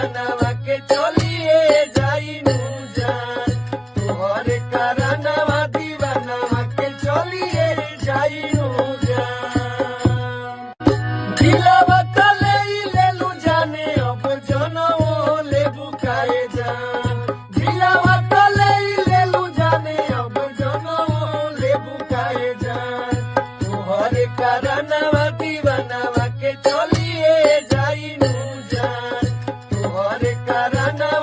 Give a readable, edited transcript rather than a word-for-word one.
दीवानवा के चलिए जाइनु जान तोहरे करनवा दीवानवा के चलिए जाइनु जान दिलवा तले लेलु जाने अब जनमो लेबु काहे जान दिलवा तले लेलु जाने अब जनमो लेबु काहे जान तोहरे करनवा दीवानवा के चलिए जाइनु जान तोहरे करनवा